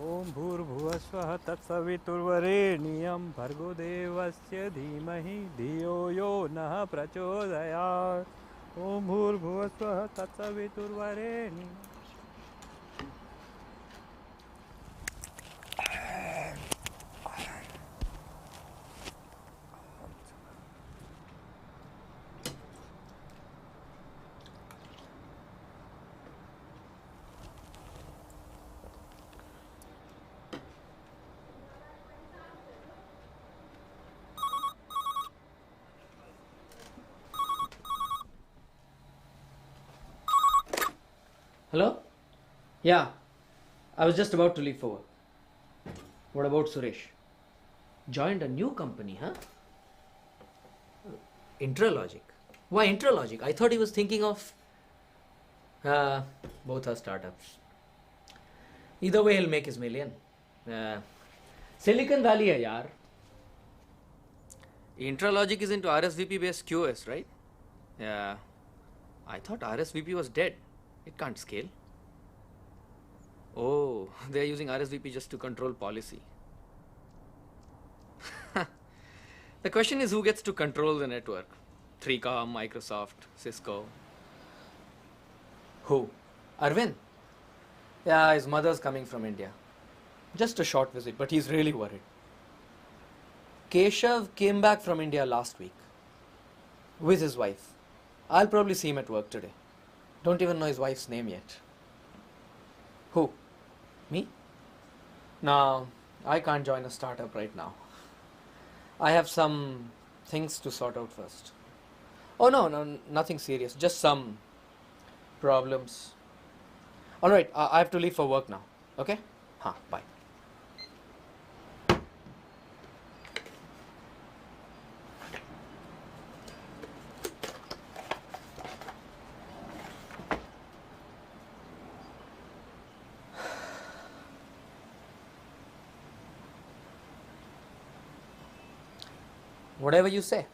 ओम भूर्भुवस्वः तत्सवितुर्वरेण्यं भर्गो देवस्य धीमहि धियो यो नः प्रचोदयात्। ओम भूर्भुवस्वः तत्सवितुर्वरेण्यं। Hello? Yeah, I was just about to leave for work. What about Suresh? Joined a new company, huh? Intralogic. Why Intralogic? I thought he was thinking of... both are startups. Either way, he'll make his million. Silicon Valley hai yaar. Intralogic is into RSVP based QoS, right? Yeah. I thought RSVP was dead. It can't scale. Oh, they're using RSVP just to control policy. The question is who gets to control the network? 3Com, Microsoft, Cisco. Who? Arvind? Yeah, his mother's coming from India. Just a short visit, but he's really worried. Keshav came back from India last week with his wife. I'll probably see him at work today. Don't even know his wife's name yet. Who? Me? No, I can't join a startup right now. I have some things to sort out first. Oh no, nothing serious. Just some problems. Alright, I have to leave for work now. Okay? Bye. Whatever you say.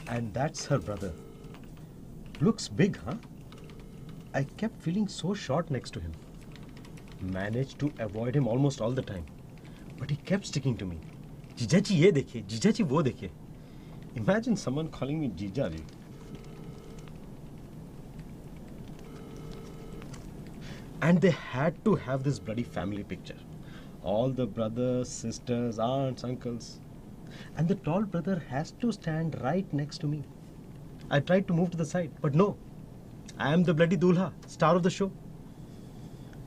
And that's her brother. Looks big, huh? I kept feeling so short next to him. Managed to avoid him almost all the time. But he kept sticking to me. Jijaji ye dekhe, Jijaji wo dekhe. Imagine someone calling me Jijaji. And they had to have this bloody family picture. All the brothers, sisters, aunts, uncles. And the tall brother has to stand right next to me. I tried to move to the side, but no. I am the bloody Dulha, star of the show.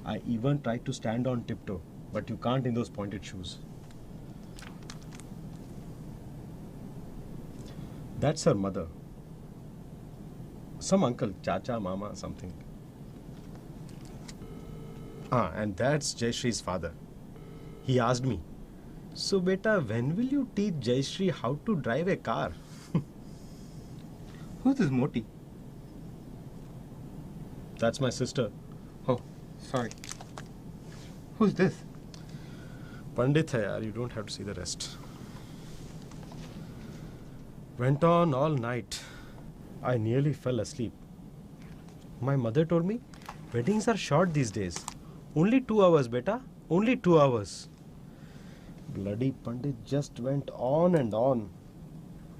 I even tried to stand on tiptoe, but you can't in those pointed shoes. That's her mother. Some uncle, chacha, mama, something. And that's Jayashree's father. He asked me, "So beta, when will you teach Jayashree how to drive a car?" Who's this Moti? That's my sister. Oh, sorry. Who's this? Pandit hai yaar, you don't have to see the rest. Went on all night. I nearly fell asleep. My mother told me, weddings are short these days. Only 2 hours, beta. Only 2 hours. Bloody Pandit just went on and on.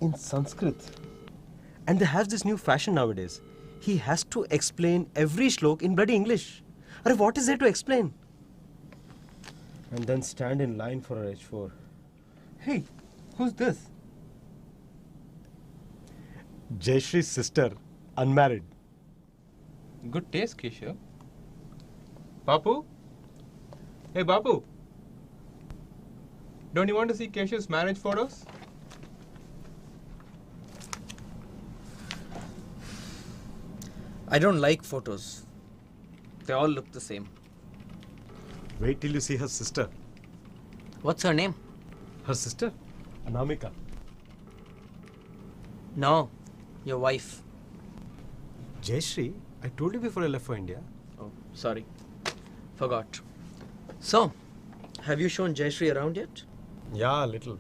In Sanskrit. And they have this new fashion nowadays. He has to explain every shlok in bloody English. Arre, what is there to explain? And then stand in line for a H4. Hey, who's this? Jayashree's sister, unmarried. Good taste, Keshav. Bapu? Hey, Bapu. Don't you want to see Keshav's marriage photos? I don't like photos. They all look the same. Wait till you see her sister. What's her name? Her sister? Anamika. No, your wife. Jayashree, I told you before I left for India. Oh, sorry. Forgot. So, have you shown Jayashree around yet? Yeah, a little.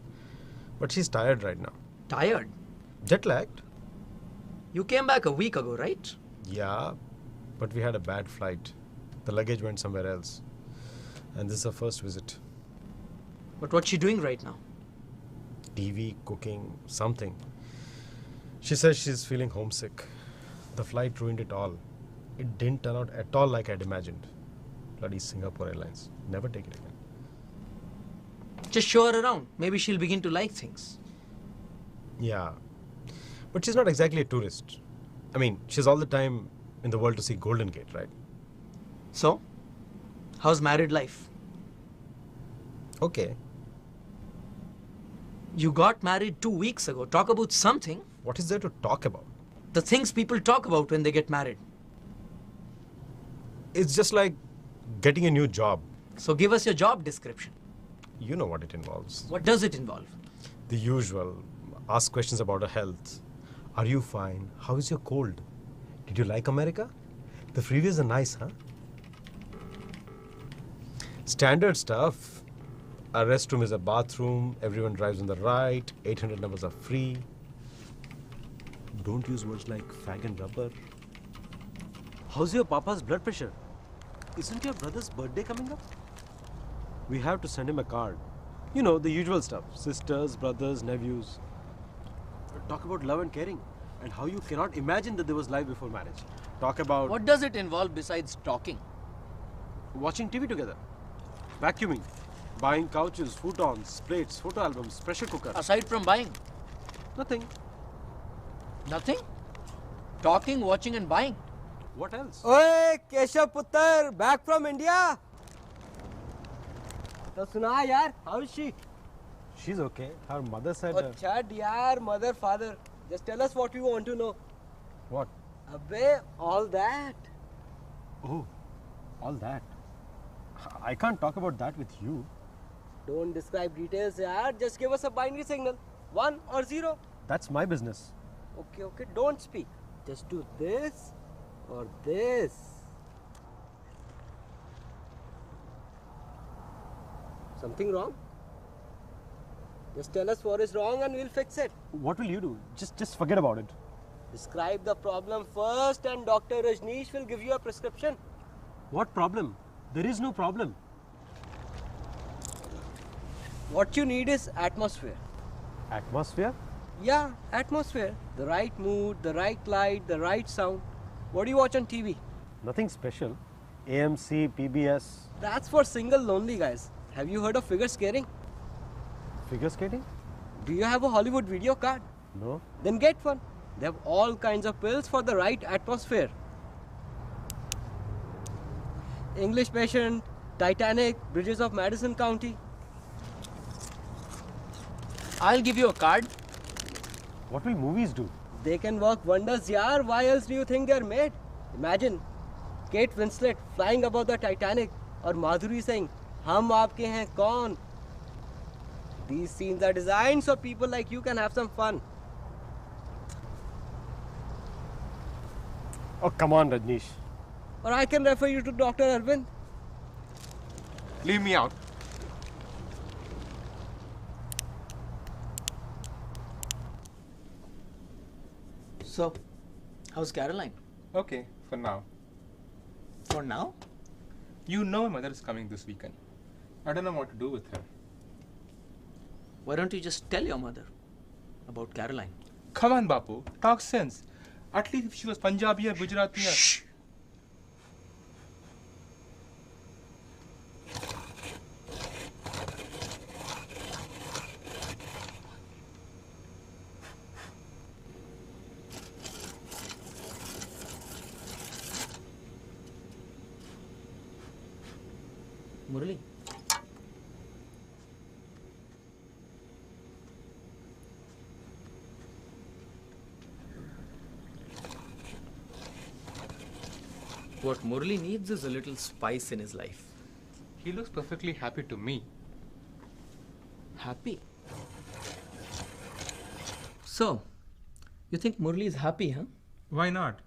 But she's tired right now. Tired? Jet lagged? You came back a week ago, right? Yeah, but we had a bad flight. The luggage went somewhere else. And this is her first visit. But what's she doing right now? TV, cooking, something. She says she's feeling homesick. The flight ruined it all. It didn't turn out at all like I'd imagined. Bloody Singapore Airlines. Never take it again. Just show her around. Maybe she'll begin to like things. Yeah. But she's not exactly a tourist. I mean, she's all the time in the world to see Golden Gate, right? So, how's married life? Okay. You got married 2 weeks ago. Talk about something. What is there to talk about? The things people talk about when they get married. It's just like getting a new job. So give us your job description. You know what it involves. What does it involve? The usual. Ask questions about her health. Are you fine? How is your cold? Did you like America? The freeways are nice, huh? Standard stuff. A restroom is a bathroom. Everyone drives on the right. 800 numbers are free. Don't use words like fag and rubber. How's your papa's blood pressure? Isn't your brother's birthday coming up? We have to send him a card. You know, the usual stuff. Sisters, brothers, nephews. Talk about love and caring. And how you cannot imagine that there was life before marriage. Talk about What does it involve besides talking? watching TV together. Vacuuming. Buying couches, futons, plates, photo albums, pressure cooker. Aside from buying? Nothing. Nothing? Talking, watching and buying. What else? ओए केशव पुत्र back from India तो सुना यार how is she She's okay. Her mother said... अच्छा यार mother father just tell us what you want to know what? अबे all that Oh, all that. I can't talk about that with you. Don't describe details यार just give us a binary signal 1 or 0 That's my business. Okay okay don't speak just do this और this something wrong Just tell us what is wrong and we'll fix it. What will you do? Just forget about it. Describe the problem first and Dr. Rajneesh will give you a prescription. What problem? There is no problem. What you need is atmosphere. Atmosphere? Yeah, atmosphere. The right mood, the right light, the right sound. What do you watch on TV? Nothing special. AMC, PBS. That's for single lonely guys. Have you heard of figure skating? Figure skating? Do you have a Hollywood video card? No. Then get one. They have all kinds of pills for the right atmosphere. English Patient, Titanic, Bridges of Madison County. I'll give you a card. What will movies do? They can work wonders, yaar. Why else do you think they're made? Imagine Kate Winslet flying above the Titanic or Madhuri saying, "Hum aapke hain kaun?" These scenes are designed so people like you can have some fun. Oh, come on, Rajneesh. Or I can refer you to Dr. Arvind. Leave me out. So, how's Caroline? Okay, for now. For now? You know my mother is coming this weekend. I don't know what to do with her. Why don't you just tell your mother about Caroline? Come on, Bapu. Talk sense. At least if she was Punjabi or Gujarati or... Shh! Murali. What Murali needs is a little spice in his life. He looks perfectly happy to me. Happy? So, you think Murali is happy, huh? Why not?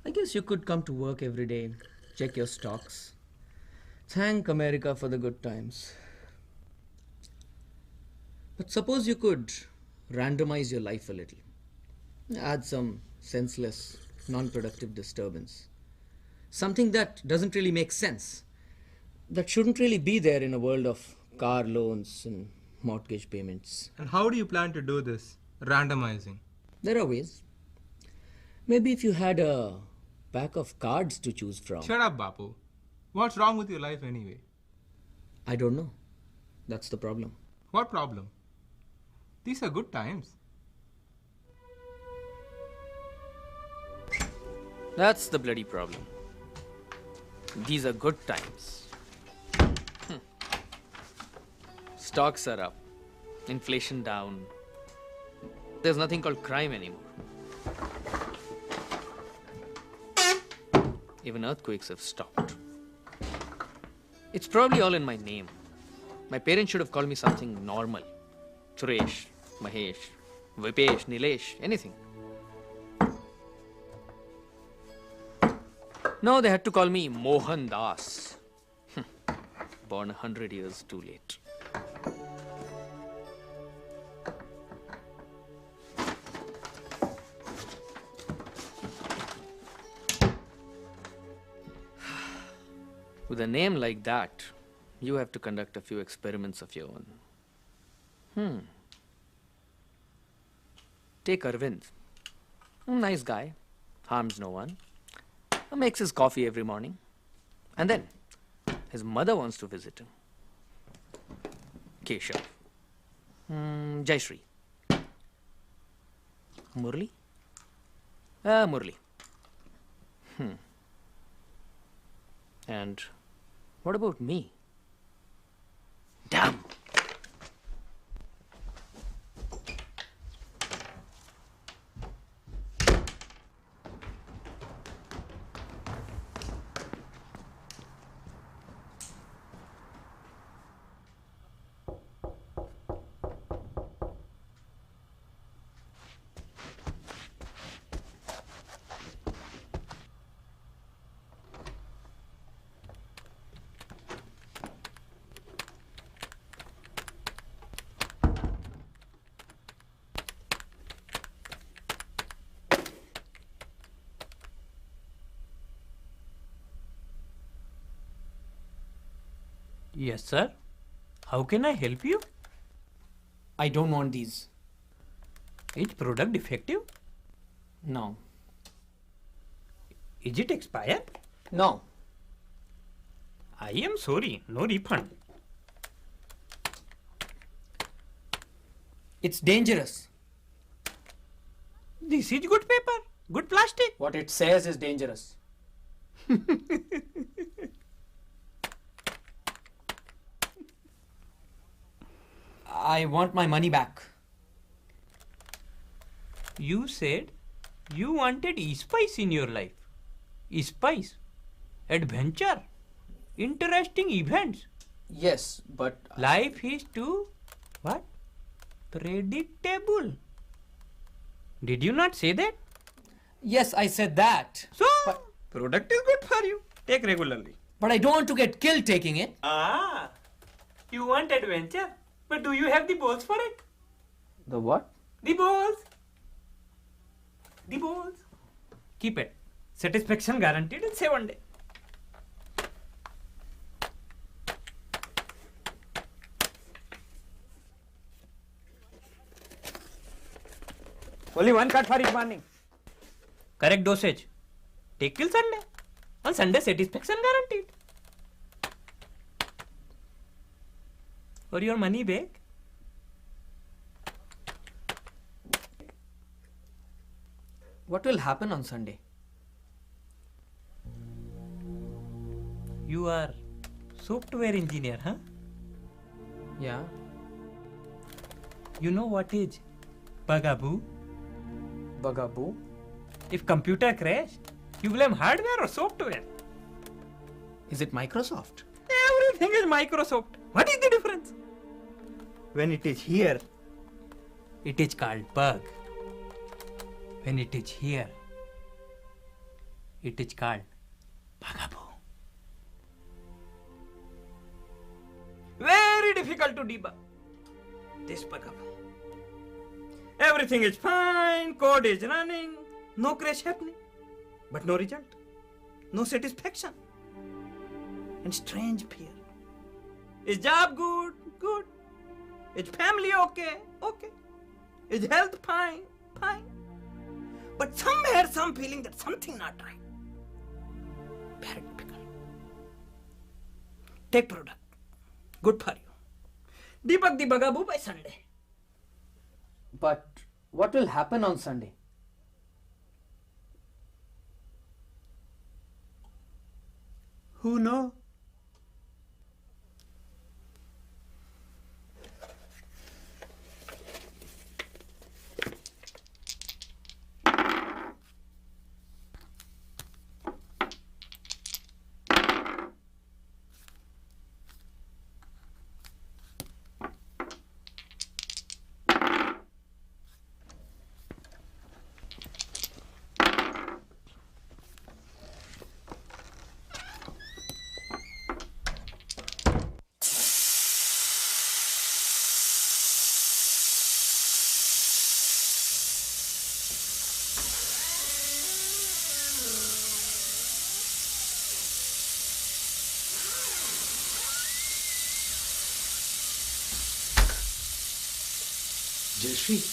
I guess you could come to work every day, check your stocks, thank America for the good times. But suppose you could randomize your life a little, add some senseless, non-productive disturbance. Something that doesn't really make sense, that shouldn't really be there in a world of car loans and mortgage payments. And how do you plan to do this? Randomizing. There are ways. Maybe if you had a pack of cards to choose from. Shut up, Bapu. What's wrong with your life anyway? I don't know. That's the problem. What problem? These are good times. That's the bloody problem. These are good times. Stocks are up, inflation down. There's nothing called crime anymore. Even earthquakes have stopped. It's probably all in my name. My parents should have called me something normal. Suresh, Mahesh, Vipesh, Nilesh, anything. No, they had to call me Mohan Das. Born 100 years too late. With a name like that, you have to conduct a few experiments of your own. Take Arvind. Nice guy, harms no one. Makes his coffee every morning. And then, his mother wants to visit him. Keshav. Jayashree. Murli? Murli. And what about me? Damn! Yes, sir. How can I help you? I don't want these. Is product defective? No. Is it expired? No. I am sorry, no refund. It's dangerous. This is good paper, good plastic. What it says is dangerous. I want my money back. You said you wanted spice in your life. Spice, adventure, interesting events. Yes, but Life is too, what? Predictable. Did you not say that? yes, I said that. So, But- product is good for you. Take regularly. But I don't want to get killed taking it. Ah, you want adventure, but do you have the balls for it? The what? The balls. The balls. Keep it. Satisfaction guaranteed in 7 days. Only one card for each morning. Correct dosage. Take till Sunday. On Sunday, satisfaction guaranteed. For your money back. What will happen on Sunday? You are software engineer, huh? Yeah. You know what is bugaboo? Bugaboo? If computer crash, you blame hardware or software. Is it Microsoft? Everything is Microsoft. What is the difference? When it is here, it is called bug. When it is here, it is called bugaboo. Very difficult to debug this bugaboo. Everything is fine, code is running, no crash happening, but no result, no satisfaction, and strange fear. Is job good? Good. Is family okay? Okay. Is health fine? Fine. But somewhere, some feeling that something not right. Very difficult. Take product. Good for you. Debug the bugaboo by Sunday. But what will happen on Sunday? Who know? Jayashree.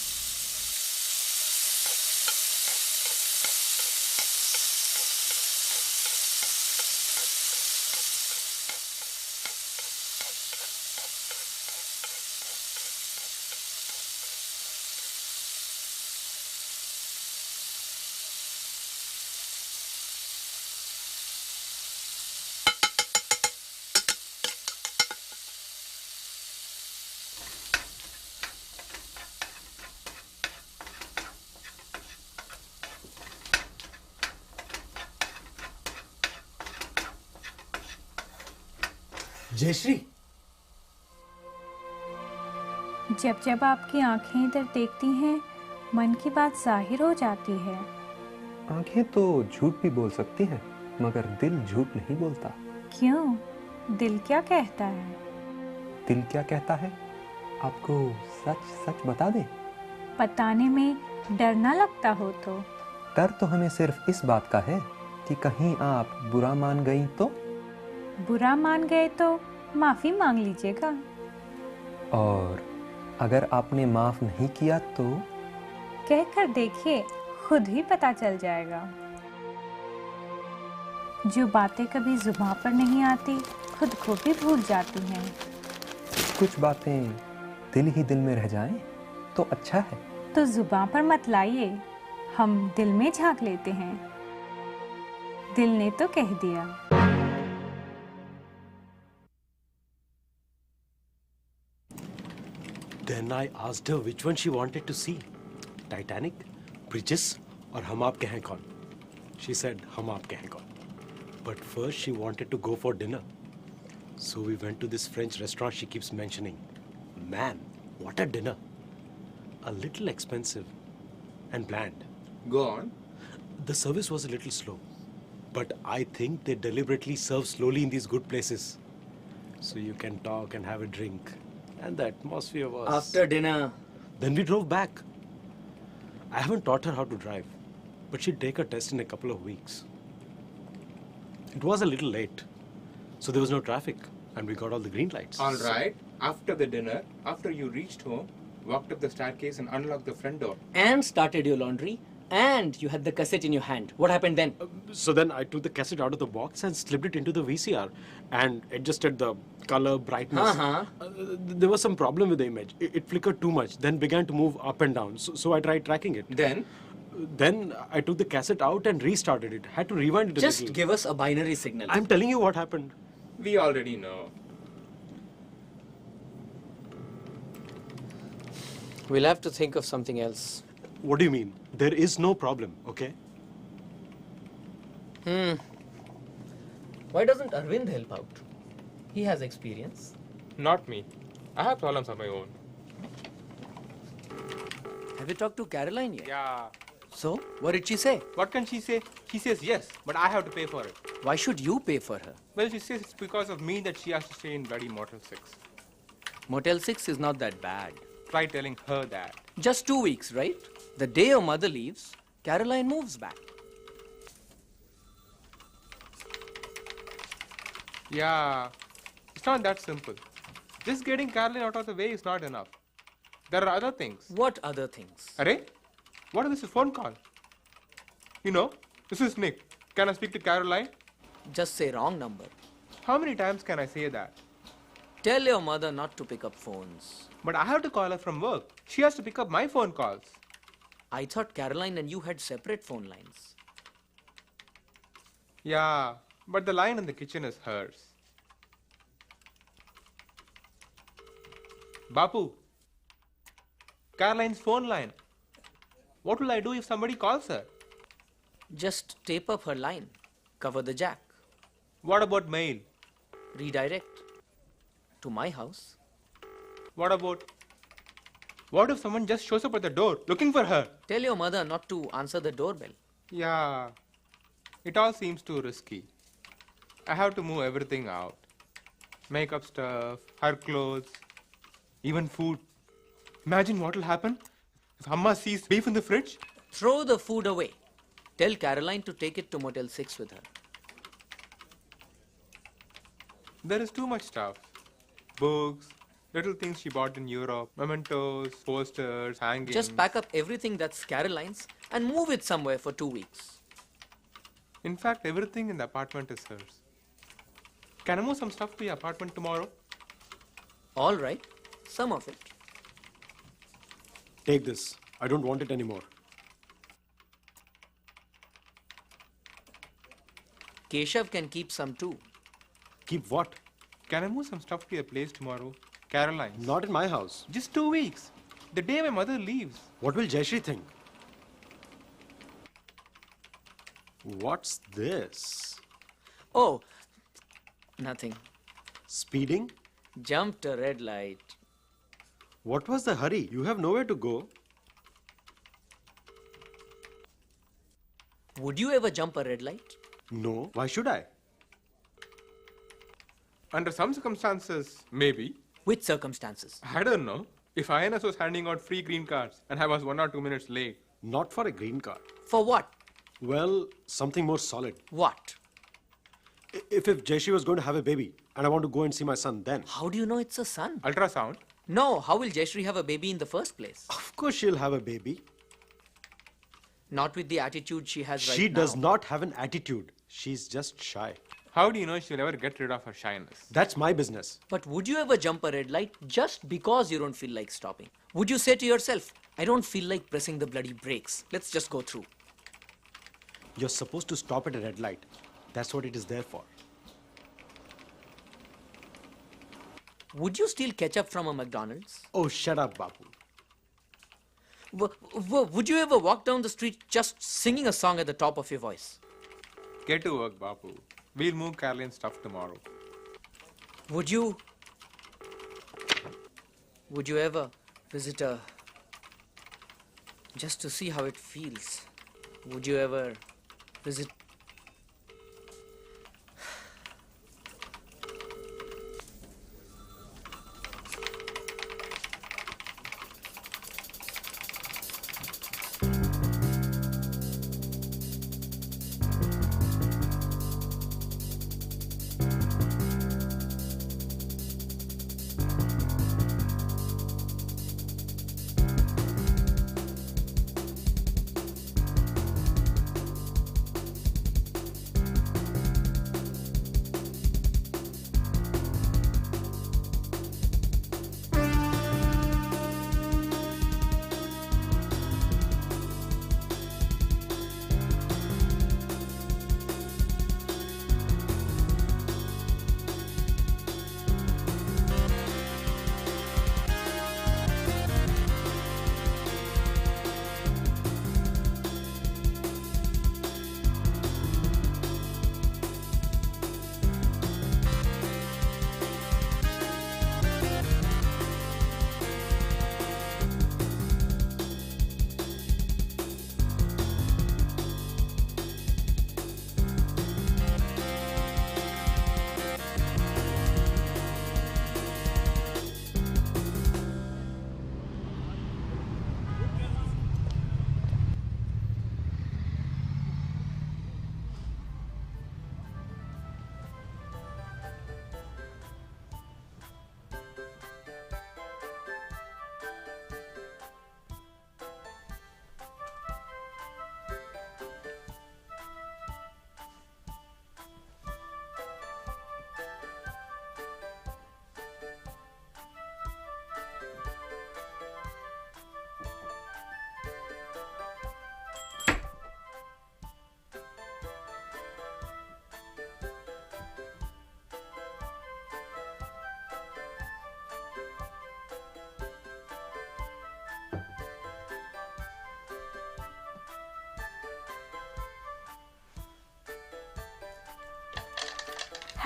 Jayashree जब जब आपकी आंखें इधर देखती हैं मन की बात जाहिर हो जाती है। आंखें तो झूठ भी बोल सकती हैं मगर दिल झूठ नहीं बोलता। क्यों? दिल क्या कहता है? दिल क्या कहता है आपको सच सच बता दे। बताने में डर ना लगता हो तो? डर तो हमें सिर्फ इस बात का है कि कहीं आप बुरा मान गई तो। बुरा मान गए तो माफ़ी मांग लीजिएगा। और अगर आपने माफ नहीं किया तो? कह कर देखिए, खुद ही पता चल जाएगा। जो बातें कभी जुबान पर नहीं आती, खुद को भी भूल जाती हैं। कुछ बातें दिल ही दिल में रह जाएं तो अच्छा है। तो जुबान पर मत लाइए, हम दिल में झांक लेते हैं। दिल ने तो कह दिया। Then I asked her which one she wanted to see. Titanic, Bridges, or Hum Aapke Hain Kaun. She said Hum Aapke Hain Kaun. But first she wanted to go for dinner. So we went to this French restaurant she keeps mentioning. Man, what a dinner. A little expensive and bland. Go on. The service was a little slow. But I think they deliberately serve slowly in these good places. So you can talk and have a drink. And the atmosphere was... After dinner. Then we drove back. I haven't taught her how to drive, but she'll take her test in a couple of weeks. It was a little late, so there was no traffic, and we got all the green lights. All right. After the dinner, after you reached home, walked up the staircase and unlocked the front door. And started your laundry. And you had the cassette in your hand. What happened then? So then I took the cassette out of the box and slipped it into the VCR and adjusted the color, brightness. There was some problem with the image. It flickered too much, then began to move up and down. So I tried tracking it. Then I took the cassette out and restarted it. Had to rewind it a Just little. give us a binary signal. I'm telling you what happened. We already know. We'll have to think of something else. What do you mean? There is no problem, okay? Why doesn't Arvind help out? He has experience. Not me. I have problems of my own. Have you talked to Caroline yet? Yeah. So, what did she say? What can she say? She says yes, but I have to pay for it. Why should you pay for her? Well, she says it's because of me that she has to stay in bloody Motel 6. Motel 6 is not that bad. Try telling her that. Just 2 weeks, right? The day your mother leaves, Caroline moves back. Yeah, it's not that simple. Just getting Caroline out of the way is not enough. There are other things. What other things? Arey, what is this phone call? You know, this is Nick. Can I speak to Caroline? Just say wrong number. How many times can I say that? Tell your mother not to pick up phones. But I have to call her from work. She has to pick up my phone calls. I thought Caroline and you had separate phone lines. Yeah, but the line in the kitchen is hers. Bapu, Caroline's phone line. What will I do if somebody calls her? Just tape up her line. Cover the jack. What about mail? Redirect. To my house. What if someone just shows up at the door looking for her? Tell your mother not to answer the doorbell. Yeah, it all seems too risky. I have to move everything out. Makeup stuff, her clothes, even food. Imagine what will happen if Amma sees beef in the fridge. Throw the food away. Tell Caroline to take it to Motel 6 with her. There is too much stuff. Books, little things she bought in Europe, mementos, posters, hangings. Just pack up everything that's Caroline's and move it somewhere for 2 weeks. In fact, everything in the apartment is hers. Can I move some stuff to the apartment tomorrow? All right. Some of it. Take this. I don't want it anymore. Keshav can keep some too. Keep what? Can I move some stuff to your place tomorrow? Caroline's. Not in my house. Just 2 weeks. The day my mother leaves. What will Jayashree think? What's this? Oh, nothing. Speeding? Jumped a red light. What was the hurry? You have nowhere to go. Would you ever jump a red light? No. Why should I? Under some circumstances, maybe. Which circumstances? I don't know. If INS was handing out free green cards and I was 1 or 2 minutes late. Not for a green card. For what? Well, something more solid. What? If Jayashree was going to have a baby, and I want to go and see my son then. How do you know it's a son? Ultrasound? No, how will Jayashree have a baby in the first place? Of course she'll have a baby. Not with the attitude she has right now. She does not have an attitude. She's just shy. How do you know she'll ever get rid of her shyness? That's my business. But would you ever jump a red light just because you don't feel like stopping? Would you say to yourself, I don't feel like pressing the bloody brakes. Let's just go through. You're supposed to stop at a red light. That's what it is there for. Would you steal ketchup from a McDonald's? Oh, shut up, Babu. Would you ever walk down the street just singing a song at the top of your voice? Get to work, Bapu. We'll move Caroline's stuff tomorrow. Would you ever visit a... just to see how it feels? Would you ever visit...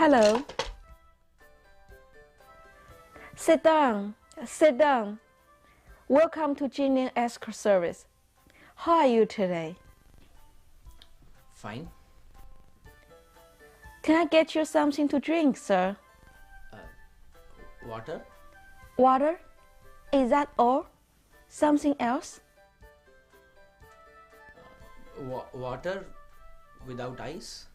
Hello. Sit down. Sit down. Welcome to Jinian Escort Service. How are you today? Fine. Can I get you something to drink, sir? Water? Water? Is that all? Something else? Water without ice?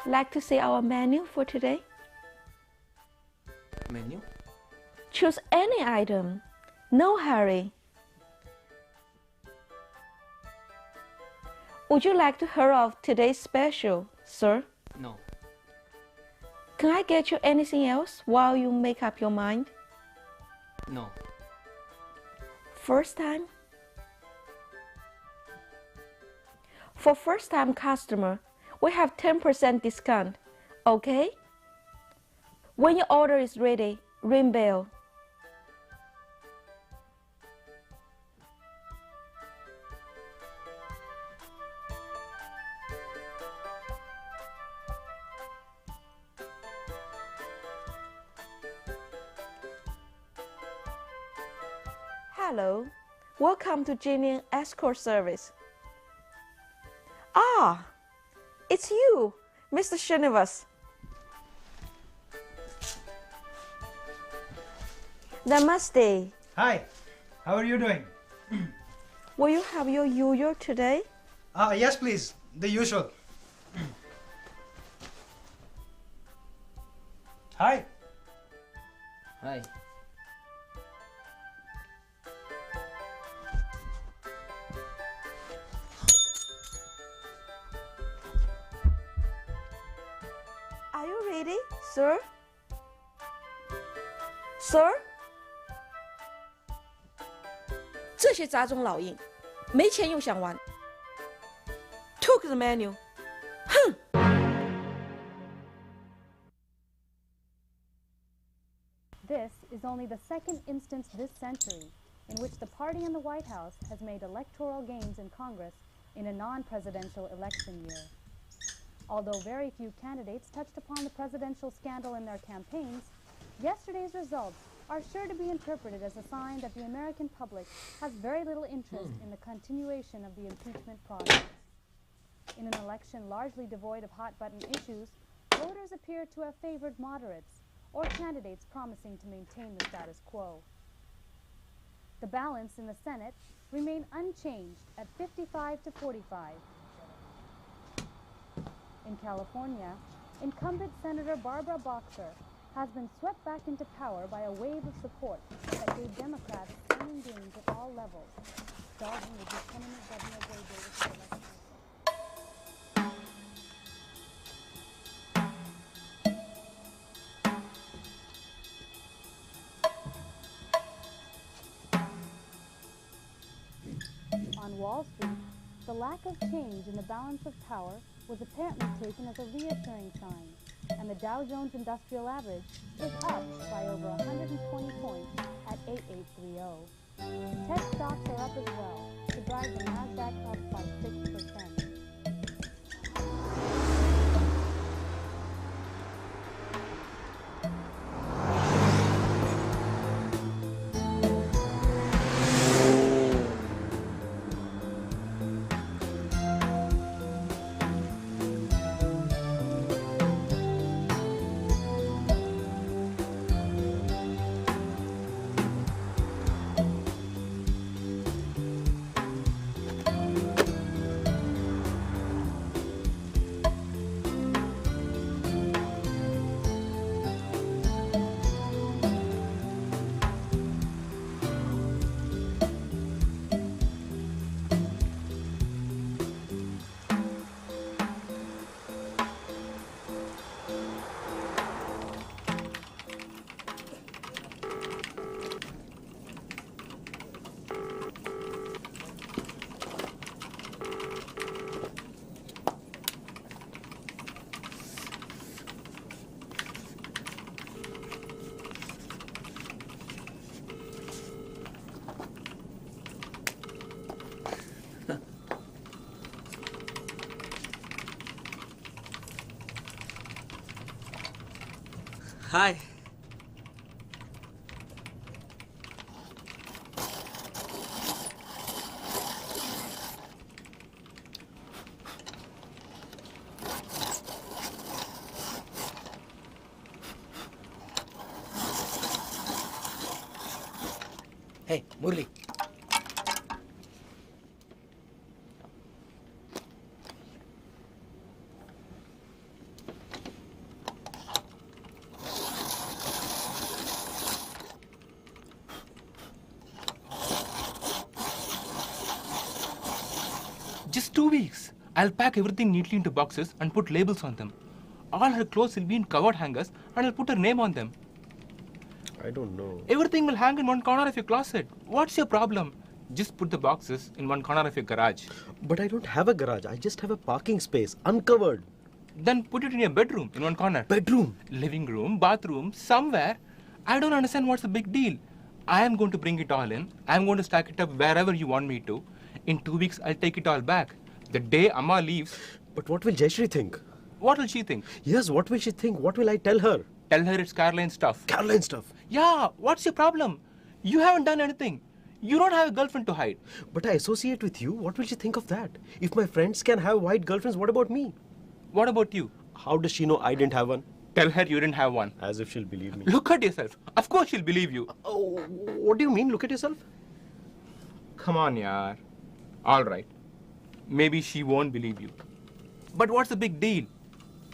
Like to see our menu for today? Menu? Choose any item. No hurry. Would you like to hear of today's special, sir? No. Can I get you anything else while you make up your mind? No. First time? For first time customer, we have 10% discount, okay? When your order is ready, ring bell. Hello, welcome to Jinian Escort Service. Ah, it's you, Mr. Srinivas. Namaste. Hi, how are you doing? Will you have your yo-yo today? Yes, please, the usual. Hi. Hi. Are you ready, sir? Sir? 这些杂种老鹰，没钱又想玩。Took the menu. 哼！ This is only the second instance this century in which the party in the White House has made electoral gains in Congress in a non-presidential election year. Although very few candidates touched upon the presidential scandal in their campaigns, yesterday's results are sure to be interpreted as a sign that the American public has very little interest in the continuation of the impeachment process. In an election largely devoid of hot-button issues, voters appear to have favored moderates or candidates promising to maintain the status quo. The balance in the Senate remained unchanged at 55 to 45. In California, incumbent Senator Barbara Boxer has been swept back into power by a wave of support that gave Democrats stunning gains at all levels, starting with Lieutenant Governor Gray Davis' election. On Wall Street, the lack of change in the balance of power was apparently taken as a reassuring sign, and the Dow Jones Industrial Average is up by over 120 points at 8830. Tech stocks are up as well, to drive the Nasdaq up by 6%. Hi. Hey, Murli. Just 2 weeks. I'll pack everything neatly into boxes and put labels on them. All her clothes will be in covered hangers and I'll put her name on them. I don't know. Everything will hang in one corner of your closet. What's your problem? Just put the boxes in one corner of your garage. But I don't have a garage. I just have a parking space, uncovered. Then put it in your bedroom in one corner. Bedroom. Living room, bathroom, somewhere. I don't understand what's the big deal. I am going to bring it all in. I am going to stack it up wherever you want me to. In 2 weeks, I'll take it all back. The day Amma leaves... But what will Jayashree think? What will she think? Yes, what will she think? What will I tell her? Tell her it's Caroline stuff. Caroline stuff. Yeah, what's your problem? You haven't done anything. You don't have a girlfriend to hide. But I associate with you. What will she think of that? If my friends can have white girlfriends, what about me? What about you? How does she know I didn't have one? Tell her you didn't have one. As if she'll believe me. Look at yourself. Of course she'll believe you. Oh, what do you mean, look at yourself? Come on, yaar. All right. Maybe she won't believe you. But what's the big deal?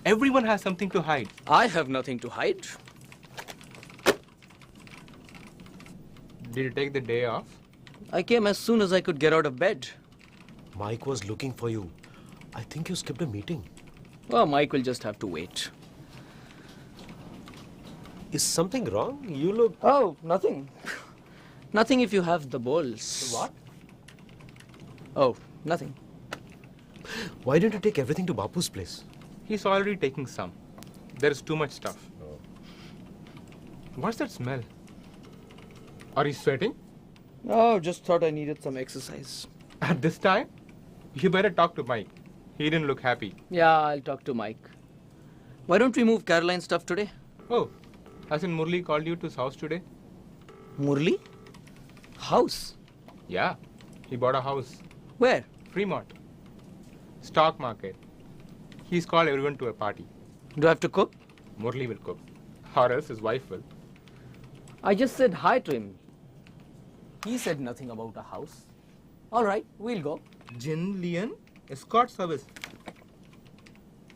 Everyone has something to hide. I have nothing to hide. Did you take the day off? I came as soon as I could get out of bed. Mike was looking for you. I think you skipped a meeting. Well, Mike will just have to wait. Is something wrong? You look... Oh, nothing. Nothing if you have the balls. What? Oh, nothing. Why didn't you take everything to Bapu's place? He's already taking some. There's too much stuff. Oh. What's that smell? Are you sweating? Oh, just thought I needed some exercise. At this time? You better talk to Mike. He didn't look happy. Yeah, I'll talk to Mike. Why don't we move Caroline's stuff today? Oh, hasn't Murli called you to his house today? Murli? House? Yeah, he bought a house. Where? Fremont. Stock market. He's called everyone to a party. Do I have to cook? Murli will cook. Or else his wife will. I just said hi to him. He said nothing about a house. All right, we'll go. Jin Lian Escort Service.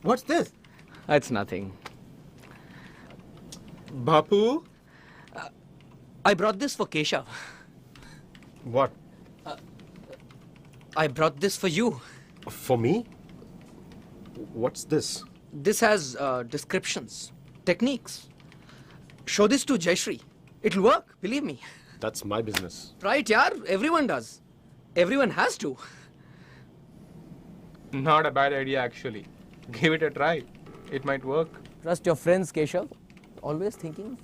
What's this? That's nothing. Bapu? I brought this for Keshav. What? I brought this for you. For me? What's this? This has descriptions, techniques. Show this to Jayashree. It'll work, believe me. That's my business. Right, yaar. Everyone does. Everyone has to. Not a bad idea, actually. Give it a try. It might work. Trust your friends, Keshav. Always thinking of you.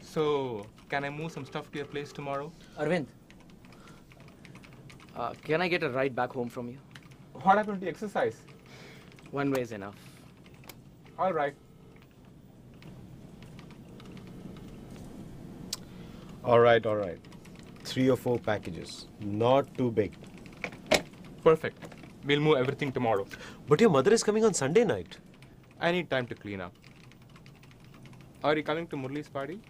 So, can I move some stuff to your place tomorrow? Arvind, can I get a ride back home from you? What happened to exercise? One way is enough. All right. All right, all right. 3 or 4 packages. Not too big. Perfect. We'll move everything tomorrow. But your mother is coming on Sunday night. I need time to clean up. Are you coming to Murli's party?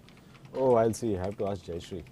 Oh, I'll see. I have to ask Jayashree.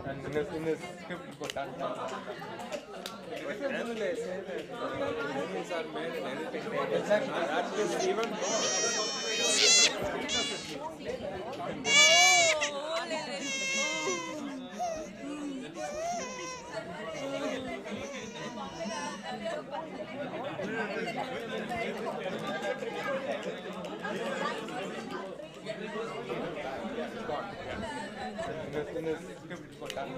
And in this script, got that. In this script, got that.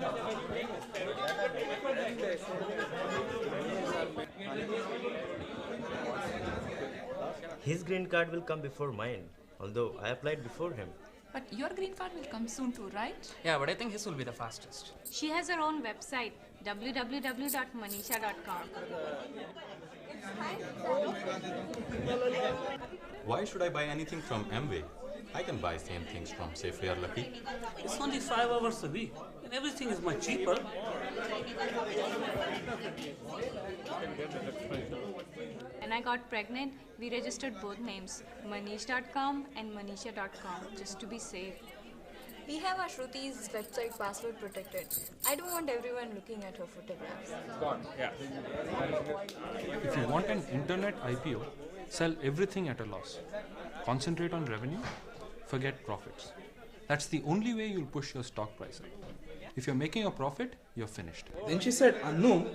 His green card will come before mine, although I applied before him. But your green card will come soon too, right? Yeah, but I think his will be the fastest. She has her own website, www.manisha.com. Why should I buy anything from Amway? I can buy same things from, say, Fair Lucky. It's only 5 hours a week, and everything is much cheaper. When I got pregnant, we registered both names, Manish.com and Manisha.com, just to be safe. We have our Shruti's website password protected. I don't want everyone looking at her photographs. Yeah. If you want an internet IPO, sell everything at a loss. Concentrate on revenue, forget profits. That's the only way you'll push your stock price up. If you're making a profit, you're finished. Then she said, Anu,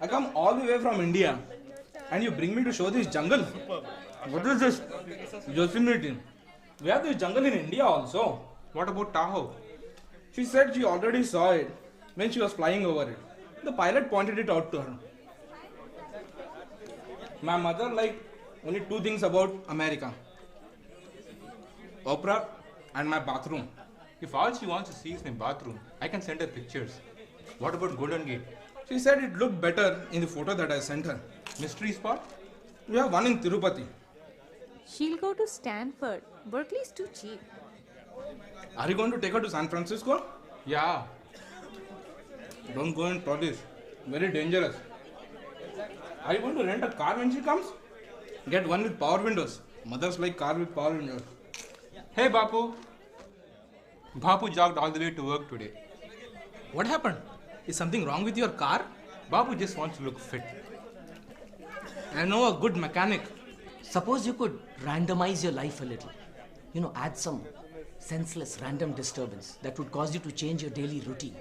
I come all the way from India and you bring me to show this jungle. What is this? Yosemite. We have this jungle in India also. What about Tahoe? She said she already saw it when she was flying over it. The pilot pointed it out to her. My mother liked only two things about America: opera and my bathroom. If all she wants to see is my bathroom, I can send her pictures. What about Golden Gate? She said it looked better in the photo that I sent her. Mystery spot? We have one in Tirupati. She'll go to Stanford. Berkeley's too cheap. Are you going to take her to San Francisco? Yeah. Don't go in trolleys. Very dangerous. Are you going to rent a car when she comes? Get one with power windows. Mothers like car with power windows. Hey Bapu. Bapu jogged all the way to work today. What happened? Is something wrong with your car? Bapu just wants to look fit. I know a good mechanic. Suppose you could randomize your life a little. You know, add some senseless random disturbance that would cause you to change your daily routine.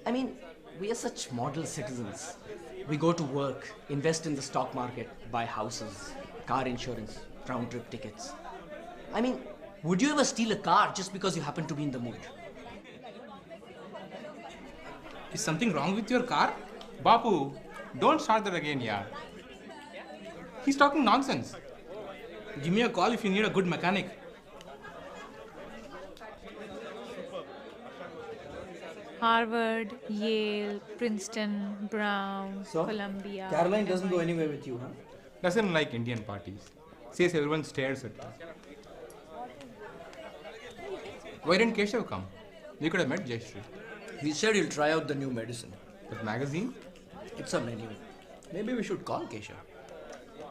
I mean, we are such model citizens. We go to work, invest in the stock market, buy houses, car insurance, round-trip tickets. I mean, would you ever steal a car just because you happen to be in the mood? Is something wrong with your car? Bapu, don't start that again, yeah. He's talking nonsense. Give me a call if you need a good mechanic. Harvard, Yale, Princeton, Brown, So, Columbia. Caroline doesn't go anywhere with you, huh? Doesn't like Indian parties. Says everyone stares at her. Why didn't Keshav come? We could have met Jayashree. He said he'll try out the new medicine. That magazine? It's a menu. Maybe we should call Keshav.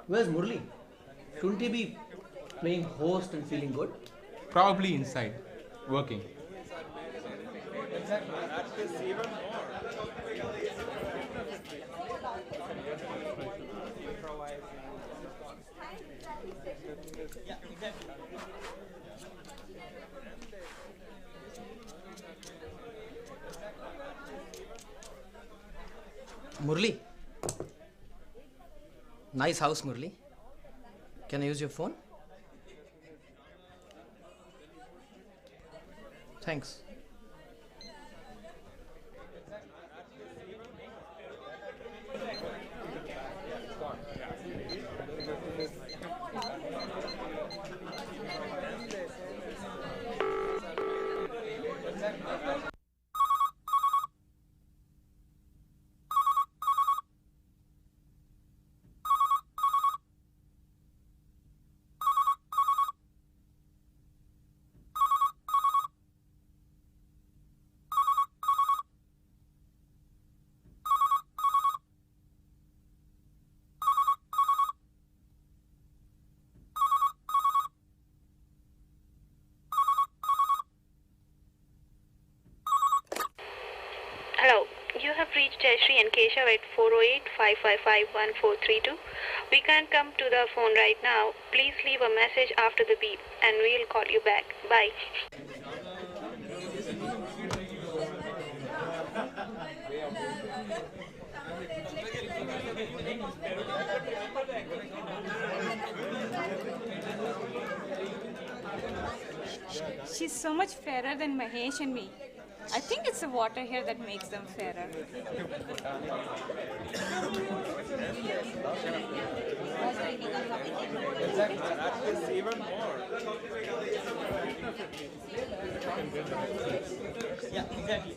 Where's Murli? Shouldn't he be playing host and feeling good? Probably inside, working. Murli. Nice house, Murli. Can I use your phone? Thanks. Hello, you have reached Jayashree and Keshav at 408-555-1432. We can't come to the phone right now. Please leave a message after the beep and we'll call you back. Bye. She's so much fairer than Mahesh and me. I think it's the water here that makes them fairer. Yeah, exactly.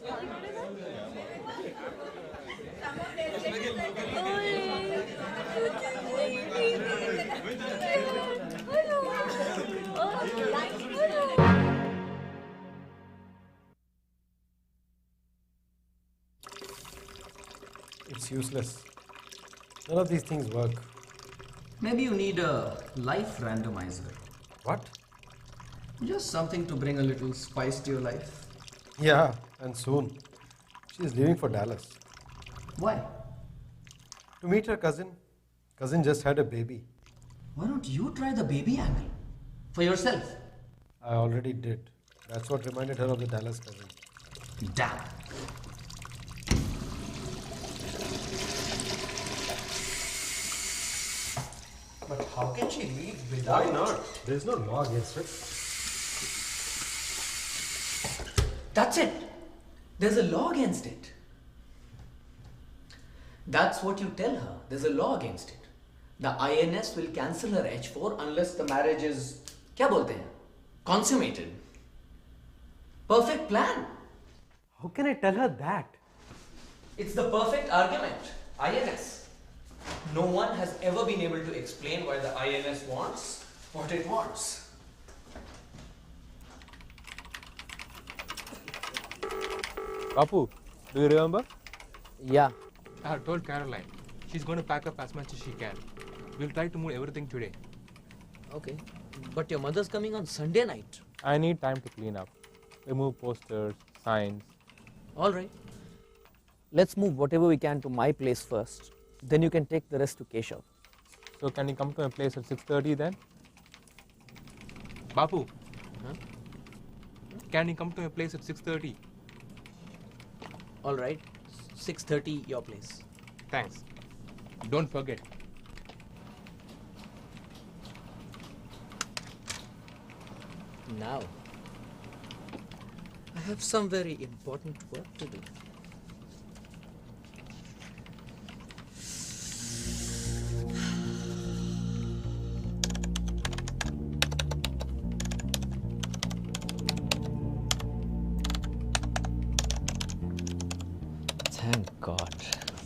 It's useless. None of these things work. Maybe you need a life randomizer. What? Just something to bring a little spice to your life. Yeah, and soon. She's leaving for Dallas. Why? To meet her cousin. Cousin just had a baby. Why don't you try the baby angle? For yourself? I already did. That's what reminded her of the Dallas cousin. Damn. But how can she leave without... Why not? There's no law against it. That's it. There's a law against it. That's what you tell her. There's a law against it. The INS will cancel her H4 unless the marriage is, क्या बोलते हैं? Consummated. Perfect plan. How can I tell her that? It's the perfect argument. INS. No one has ever been able to explain why the INS wants what it wants. Bapu, do you remember? Yeah. I have told Caroline. She's going to pack up as much as she can. We'll try to move everything today. Okay. But your mother's coming on Sunday night. I need time to clean up. Remove posters, signs. Alright. Let's move whatever we can to my place first. Then you can take the rest to Keshav. So can you come to my place at 6:30 then? Bapu. Huh? Can you come to my place at 6:30? Alright. 6:30 your place. Thanks. Don't forget. Now, I have some very important work to do. Thank God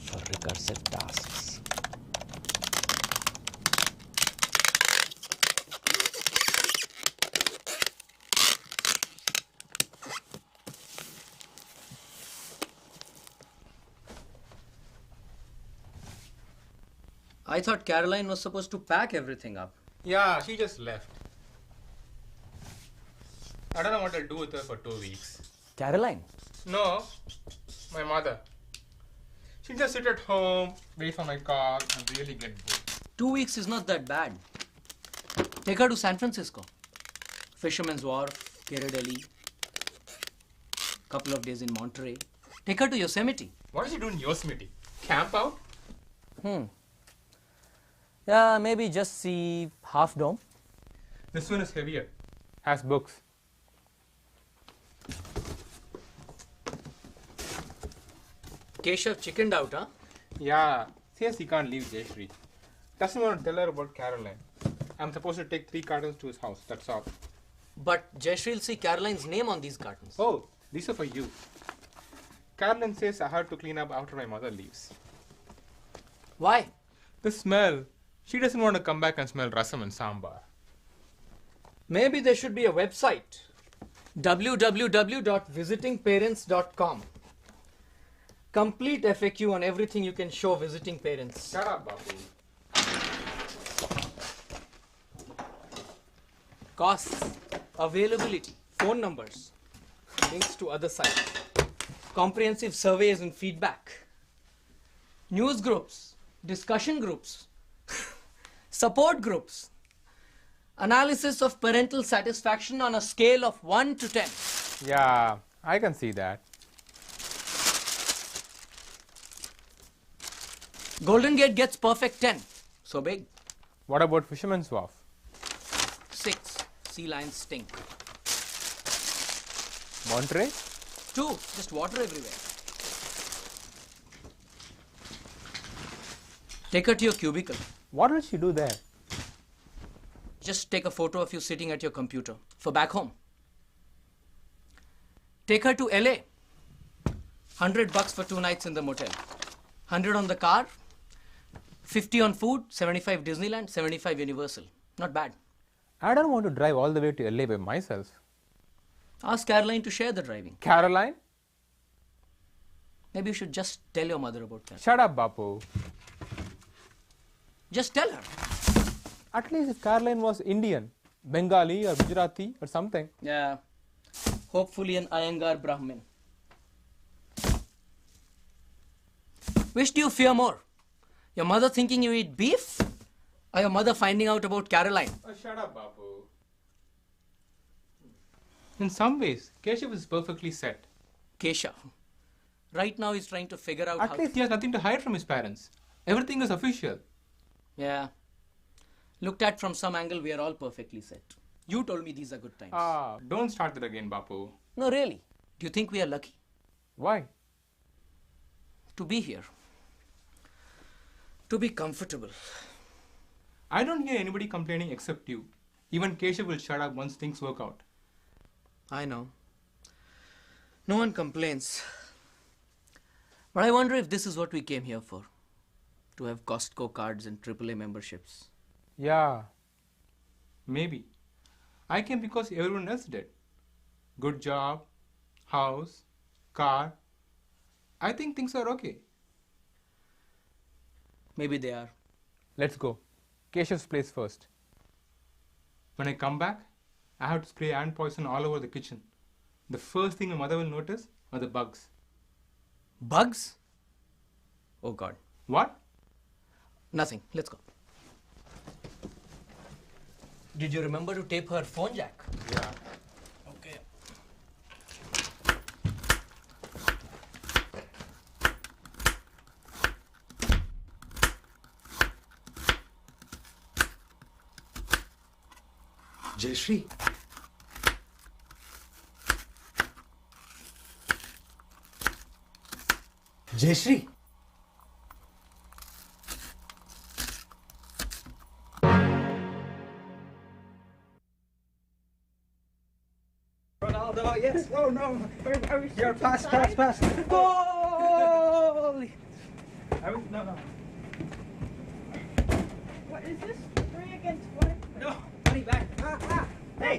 for recursive tasks. I thought Caroline was supposed to pack everything up. Yeah, she just left. I don't know what I'll do with her for 2 weeks. Caroline? No, my mother. She'll just sit at home, wait for my call, and really get bored. 2 weeks is not that bad. Take her to San Francisco. Fisherman's Wharf, Ghirardelli. Couple of days in Monterey. Take her to Yosemite. What does she do in Yosemite? Camp out? Yeah, maybe just see Half Dome. This one is heavier. Has books. Keshav chickened out, huh? Yeah, says he can't leave Jayashree. Doesn't want to tell her about Caroline. I'm supposed to take 3 cartons to his house, that's all. But Jayashree will see Caroline's name on these cartons. Oh, these are for you. Caroline says I have to clean up after my mother leaves. Why? The smell. She doesn't want to come back and smell rasam and sambar. Maybe there should be a website. www.visitingparents.com. Complete FAQ on everything you can show visiting parents. Shut up, Babu. Costs, availability, phone numbers, links to other sites, comprehensive surveys and feedback, news groups, discussion groups, support groups, analysis of parental satisfaction on a scale of 1 to 10. Yeah, I can see that. Golden Gate gets perfect 10. So big. What about Fisherman's Wharf? 6. Sea lions stink. Monterey? 2. Just water everywhere. Take her to your cubicle. What will she do there? Just take a photo of you sitting at your computer for back home. Take her to LA. $100 for 2 nights in the motel. 100 on the car. 50 on food. 75 Disneyland. 75 Universal. Not bad. I don't want to drive all the way to LA by myself. Ask Caroline to share the driving. Caroline? Maybe you should just tell your mother about that. Shut up, Bapu. Just tell her. At least if Caroline was Indian, Bengali or Gujarati or something. Yeah. Hopefully an Iyengar Brahmin. Which do you fear more? Your mother thinking you eat beef? Or your mother finding out about Caroline? Oh, shut up, Bapu. In some ways, Keshav is perfectly set. Keshav. Right now he's trying to figure out At least he has nothing to hide from his parents. Everything is official. Yeah. Looked at from some angle, we are all perfectly set. You told me these are good times. Don't start that again, Bapu. No, really. Do you think we are lucky? Why? To be here. To be comfortable. I don't hear anybody complaining except you. Even Keshav will shut up once things work out. I know. No one complains. But I wonder if this is what we came here for. To have Costco cards and AAA memberships. Yeah. Maybe. I came because everyone else did. Good job, house, car. I think things are okay. Maybe they are. Let's go. Keshav's place first. When I come back, I have to spray ant poison all over the kitchen. The first thing my mother will notice are the bugs. Bugs? Oh God. What? Nothing. Let's go. Did you remember to tape her phone jack? Yeah. Okay. Jayashree. Jayashree. Ronaldo, yes. Oh no. Your pass. Goal! No. What is this? 3 against 1? No. Money back. Hey,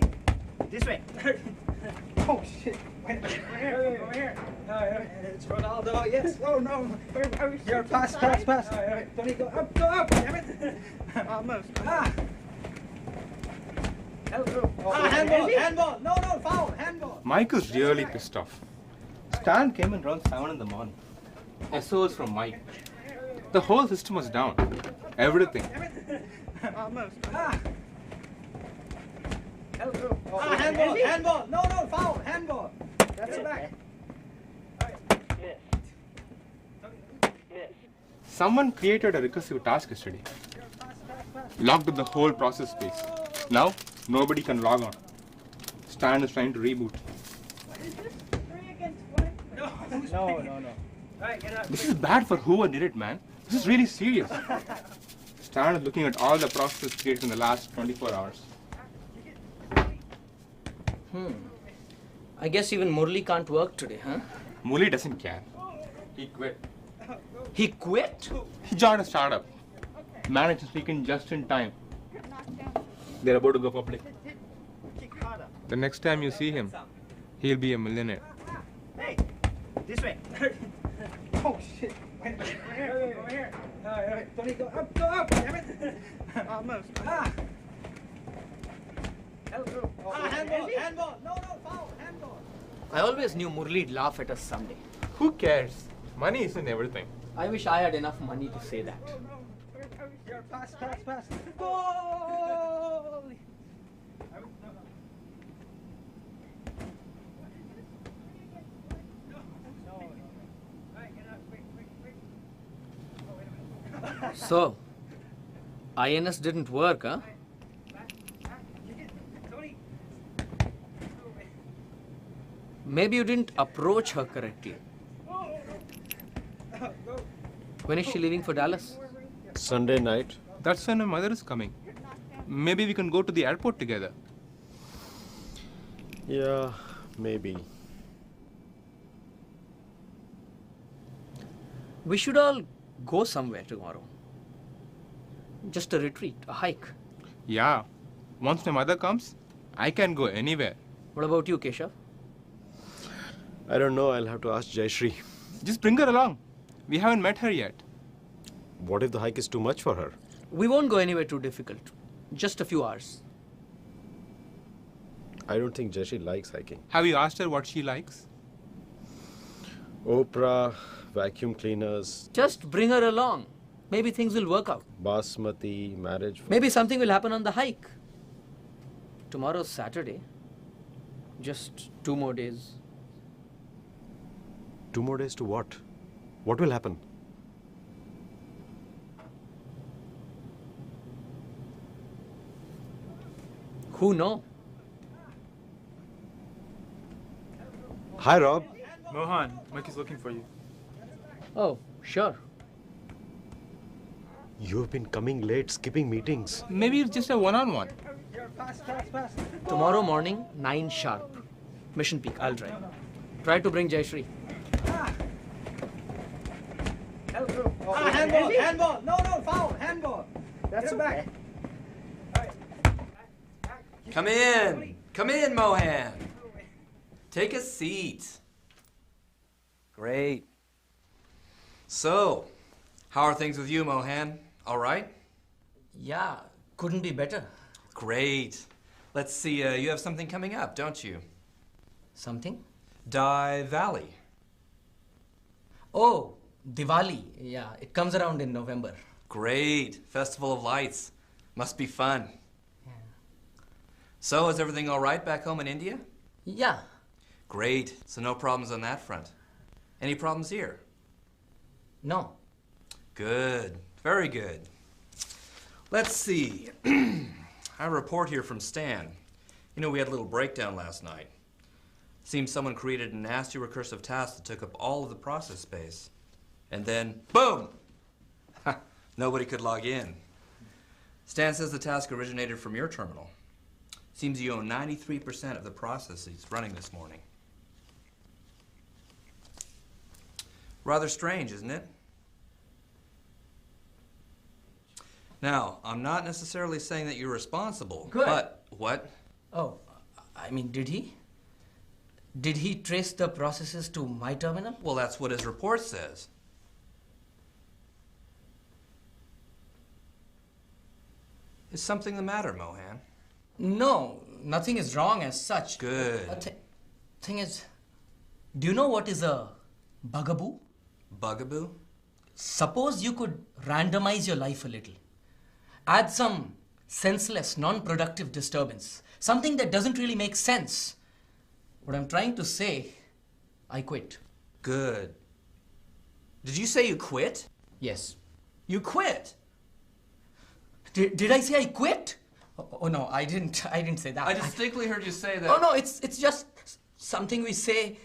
this way. Oh shit. Over here. It's Ronaldo, yes. Oh no. Your pass. Tony, go up. Damn it. Almost. Handball. No, foul. Handball. Michael's really pissed off. Stan came in around 7 in the morning. SOS from Mike. The whole system was down. Everything. Almost. Handball. No, foul. Handball. That's it back. Someone created a recursive task yesterday. Locked up the whole process space. Now, nobody can log on. Stan is trying to reboot. What is this? 3 against 1? No. Alright, get up. This is bad for whoever did it, man. This is really serious. Stan is looking at all the processes created in the last 24 hours. I guess even Murli can't work today, huh? Murli doesn't care. He quit. He quit? He joined a startup. Managed his weekend just in time. They're about to go public. The next time you see him, he'll be a millionaire. Hey, this way. Oh shit. Over here. Tony, go up. Damn it. Almost. Handball. No, foul. Handball. I always knew Murli'd laugh at us someday. Who cares? Money isn't everything. I wish I had enough money to say that. Your pass. Goal! So, INS didn't work, huh? Maybe you didn't approach her correctly. When is she leaving for Dallas? Sunday night. That's when my mother is coming. Maybe we can go to the airport together. Yeah, maybe. We should all go somewhere tomorrow. Just a retreat, a hike. Yeah. Once my mother comes, I can go anywhere. What about you, Keshav? I don't know. I'll have to ask Jayashree. Just bring her along. We haven't met her yet. What if the hike is too much for her? We won't go anywhere too difficult. Just a few hours. I don't think Jayashree likes hiking. Have you asked her what she likes? Oprah, vacuum cleaners, Just bring her along. Maybe things will work out. basmati, marriage. Maybe something will happen on the hike. Tomorrow's Saturday. Just 2 more days. 2 more days to what? What will happen? Who know? Hi, Rob. Mohan, Mike is looking for you. Oh, sure. You've been coming late, skipping meetings. Maybe it's just a one-on-one. Tomorrow morning, 9 sharp. Mission Peak, I'll drive. Try to bring Jayashree. Handball, handball. No, foul, handball. That's back. Come in, Mohan. Take a seat. Great. So, how are things with you, Mohan? All right? Yeah, couldn't be better. Great. Let's see, you have something coming up, don't you? Something? Dye Valley. Oh, Diwali. Yeah, it comes around in November. Great. Festival of Lights. Must be fun. Yeah. So, is everything all right back home in India? Yeah. Great. So no problems on that front. Any problems here? No. Good. Very good. Let's see. I have a report here from Stan. You know, we had a little breakdown last night. Seems someone created a nasty recursive task that took up all of the process space. And then, boom! Nobody could log in. Stan says the task originated from your terminal. Seems you own 93% of the processes running this morning. Rather strange, isn't it? Now, I'm not necessarily saying that you're responsible. Good. But, what? Oh, I mean, did he? Did he trace the processes to my terminal? Well, that's what his report says. Is something the matter, Mohan? No, nothing is wrong as such. Good. Thing is, do you know what is a bugaboo? Bugaboo? Suppose you could randomize your life a little. Add some senseless, non-productive disturbance. Something that doesn't really make sense. What I'm trying to say, I quit. Good. Did you say you quit? Yes. You quit? Did I say I quit? Oh no, I didn't say that. I distinctly heard you say that. Oh no, it's just something we say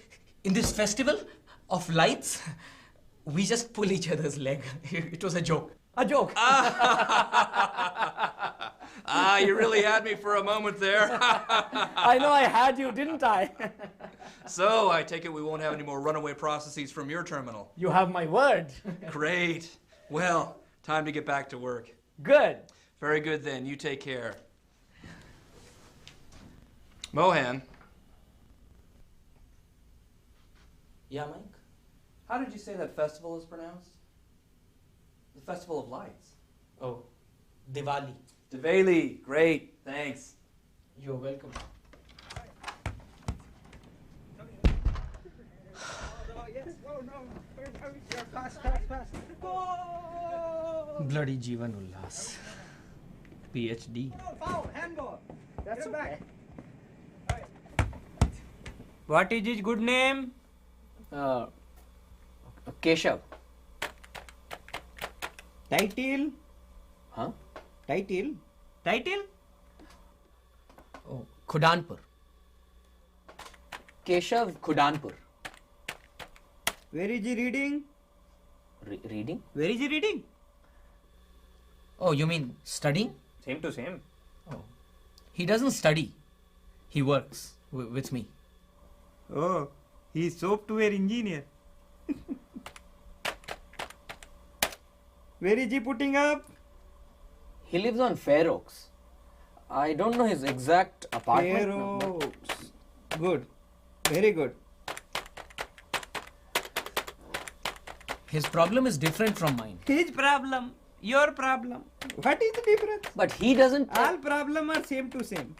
in this festival of lights. We just pull each other's leg. It was a joke. A joke. You really had me for a moment there. I know I had you, didn't I? So, I take it we won't have any more runaway processes from your terminal. You have my word. Great. Well, time to get back to work. Good. Very good then. You take care. Mohan. Yeah, Mike? How did you say that festival is pronounced? The Festival of Lights. Oh, Diwali. Diwali. Great. Thanks. You're welcome. Bloody Jeevan Ullas. PhD. Foul, handball. That's back. What is his good name? Keshav. Title? Huh? Title? Title? Oh, Khudanpur. Keshav Khudanpur. Where is he reading? Reading? Where is he reading? Oh, you mean studying? Same to same. Oh. He doesn't study. He works with me. Oh, he's software engineer. Where is he putting up? He lives on Fair Oaks. I don't know his exact apartment. Fair number. Oaks. Good. Very good. His problem is different from mine. His problem. Your problem. What is the difference? But he doesn't. All problem are same to same.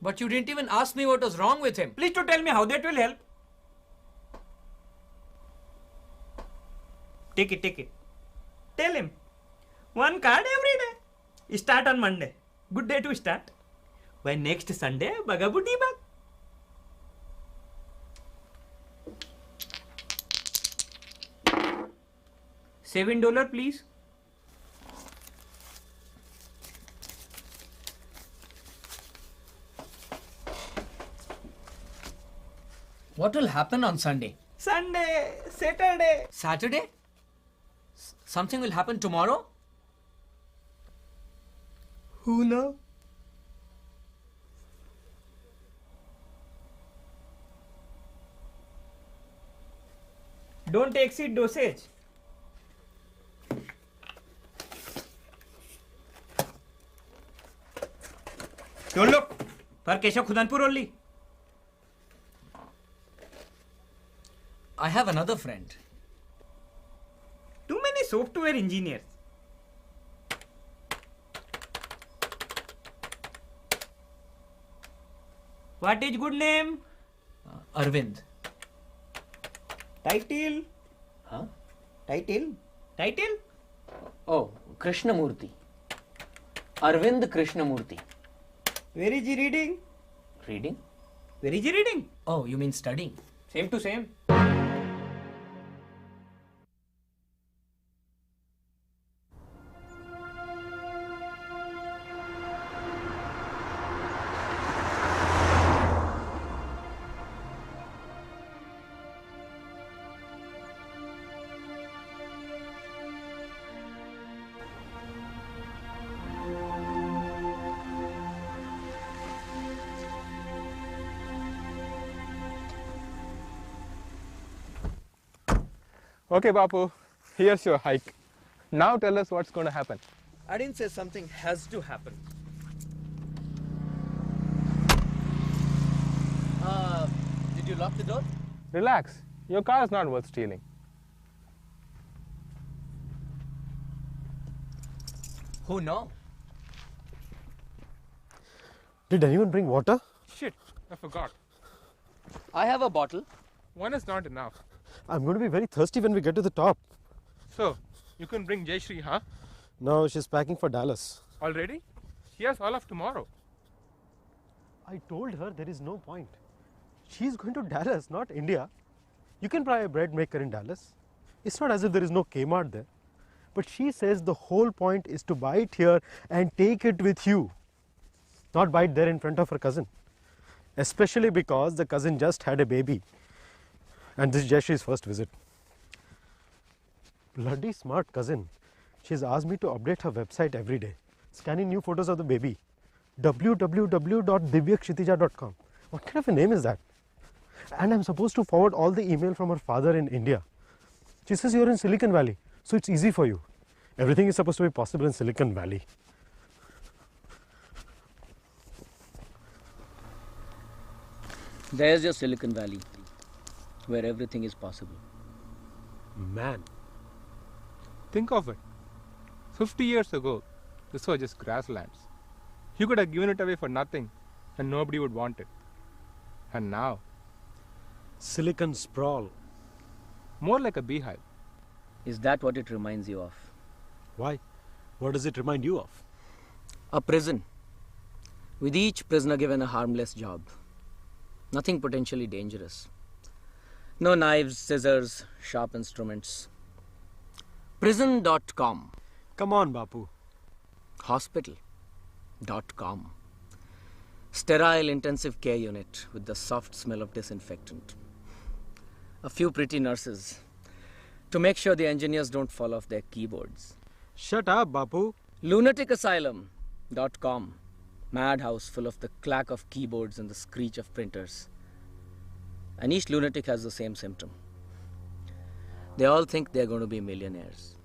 But you didn't even ask me what was wrong with him. Please to tell me how that will help. Take it. Tell him. One card every day. Start on Monday. Good day to start. By next Sunday, bagabudi bag. $7, please. What will happen on Sunday? Sunday, Saturday. Saturday? Something will happen tomorrow? Who knows? Don't exceed dosage. Don't look. For Keshav Khudanpur only. I have another friend. Too many software engineers. What is good name? Arvind. Title? Huh? Title? Oh, Krishnamurti. Arvind Krishnamurti. Where is he reading? Reading? Where is he reading? Oh, you mean studying? Same to same. Okay, Bapu, here's your hike. Now tell us what's going to happen. I didn't say something has to happen. Did you lock the door? Relax. Your car is not worth stealing. Who know? Did anyone bring water? Shit, I forgot. I have a bottle. One is not enough. I'm going to be very thirsty when we get to the top. So, you can bring Jayashree, huh? No, she's packing for Dallas. Already? She has all of tomorrow. I told her there is no point. She's going to Dallas, not India. You can buy a bread maker in Dallas. It's not as if there is no Kmart there. But she says the whole point is to buy it here and take it with you. Not buy it there in front of her cousin. Especially because the cousin just had a baby. And this is Jayashree's first visit. Bloody smart cousin. She's asked me to update her website every day. Scanning new photos of the baby. www.divyakshitija.com. What kind of a name is that? And I'm supposed to forward all the email from her father in India. She says you're in Silicon Valley, so it's easy for you. Everything is supposed to be possible in Silicon Valley. There's your Silicon Valley, where everything is possible. Man. Think of it. 50 years ago, this was just grasslands. You could have given it away for nothing and nobody would want it. And now, Silicon sprawl. more like a beehive. Is that what it reminds you of? Why? What does it remind you of? A prison. With each prisoner given a harmless job. Nothing potentially dangerous. No knives, scissors, sharp instruments. Prison.com. Come on, Bapu. Hospital.com. Sterile intensive care unit with the soft smell of disinfectant. A few pretty nurses to make sure the engineers don't fall off their keyboards. Shut up, Bapu. Lunaticasylum.com. Madhouse full of the clack of keyboards and the screech of printers. And each lunatic has the same symptom. They all think they're going to be millionaires.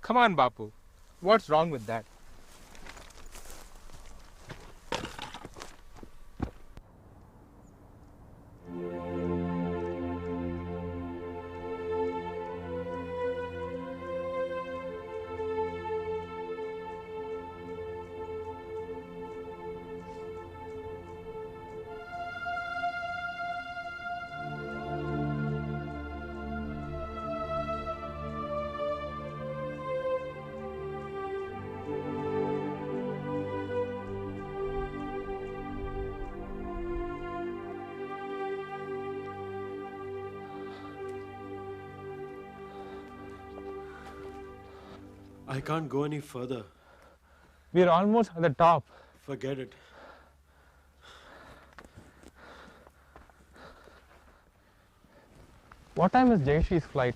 Come on, Bapu. What's wrong with that? I can't go any further. We're almost at the top. Forget it. What time is Jayashrie's flight?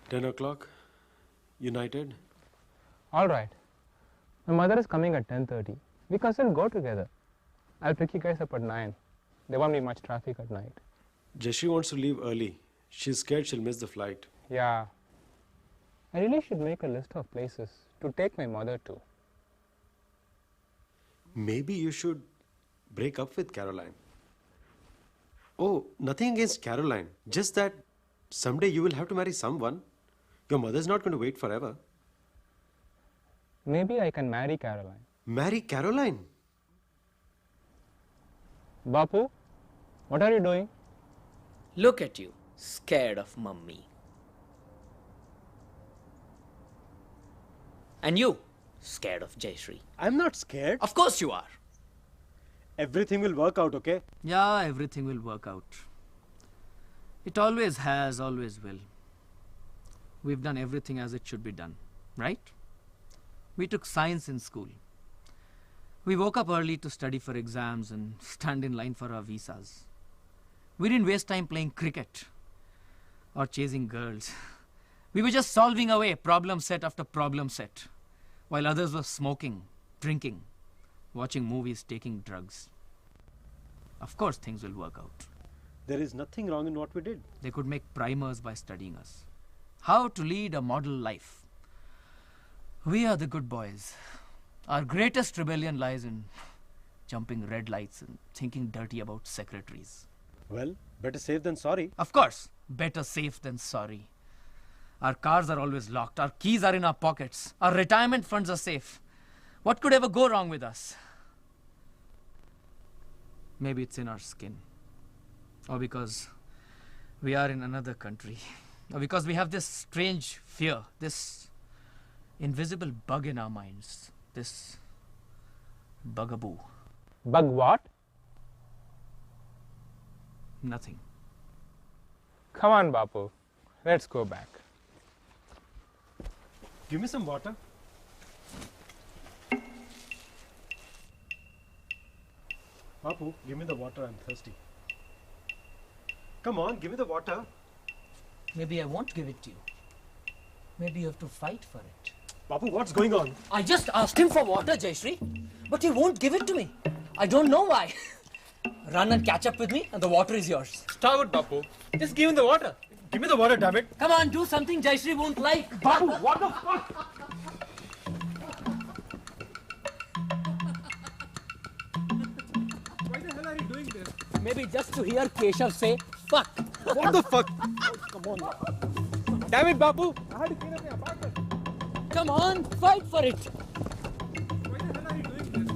10 o'clock. United. All right. My mother is coming at 10:30. We can still go together. I'll pick you guys up at 9. There won't be much traffic at night. Jayashree wants to leave early. She's scared she'll miss the flight. Yeah. I really should make a list of places to take my mother to. Maybe you should break up with Caroline. Oh, nothing against Caroline. Just that someday you will have to marry someone. Your mother's not going to wait forever. Maybe I can marry Caroline. Marry Caroline? Bapu, what are you doing? Look at you, scared of mummy. And you, scared of Jayashree. I'm not scared. Of course you are. Everything will work out, okay? Yeah, everything will work out. It always has, always will. We've done everything as it should be done, right? We took science in school. We woke up early to study for exams and stand in line for our visas. We didn't waste time playing cricket or chasing girls. We were just solving away problem set after problem set, while others were smoking, drinking, watching movies, taking drugs. Of course things will work out. There is nothing wrong in what we did. They could make primers by studying us. How to lead a model life. We are the good boys. Our greatest rebellion lies in jumping red lights and thinking dirty about secretaries. Well, better safe than sorry. Of course, better safe than sorry. Our cars are always locked. Our keys are in our pockets. Our retirement funds are safe. What could ever go wrong with us? Maybe it's in our skin. Or because we are in another country. Or because we have this strange fear, this invisible bug in our minds, this bugaboo. Bug what? Nothing. Come on, Bapu. Let's go back. Give me some water. Bapu, give me the water. I'm thirsty. Come on, give me the water. Maybe I won't give it to you. Maybe you have to fight for it. Bapu, what's going on? I just asked him for water, Jayashree, but he won't give it to me. I don't know why. Run and catch up with me and the water is yours. Stop it, Bapu. Just give me the water. Give me the water, damn it. Come on, do something Jayashree won't like. Bapu, what the fuck? Why the hell are you doing this? Maybe just to hear Keshav say, fuck. What the fuck? Come on. Damn it, Bapu. I had to clean up my apartment. Come on, fight for it. Why the hell are you doing this?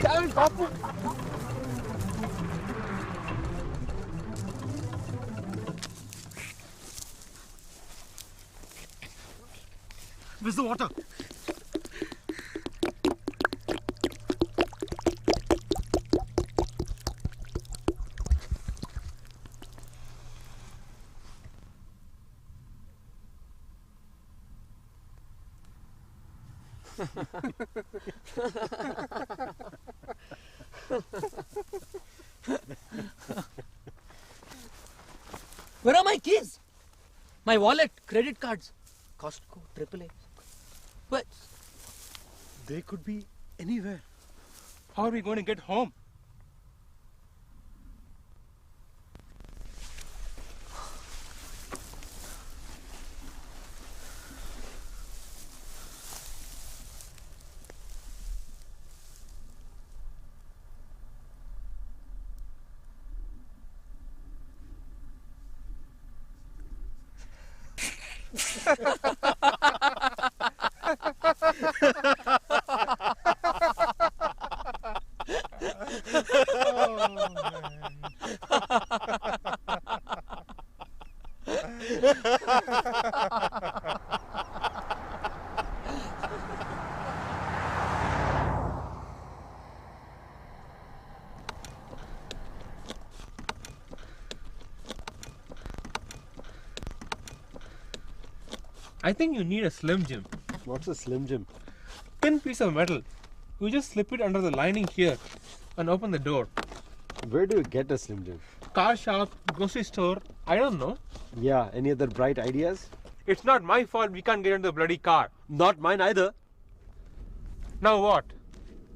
Damn it, Bapu. Where's the water? Where are my keys? My wallet, credit cards, Costco, AAA. What? They could be anywhere. How are we going to get home? I think you need a Slim Jim. What's a Slim Jim? Thin piece of metal. You just slip it under the lining here and open the door. Where do you get a Slim Jim? Car shop, grocery store, I don't know. Yeah, any other bright ideas? It's not my fault we can't get into the bloody car. Not mine either. Now what?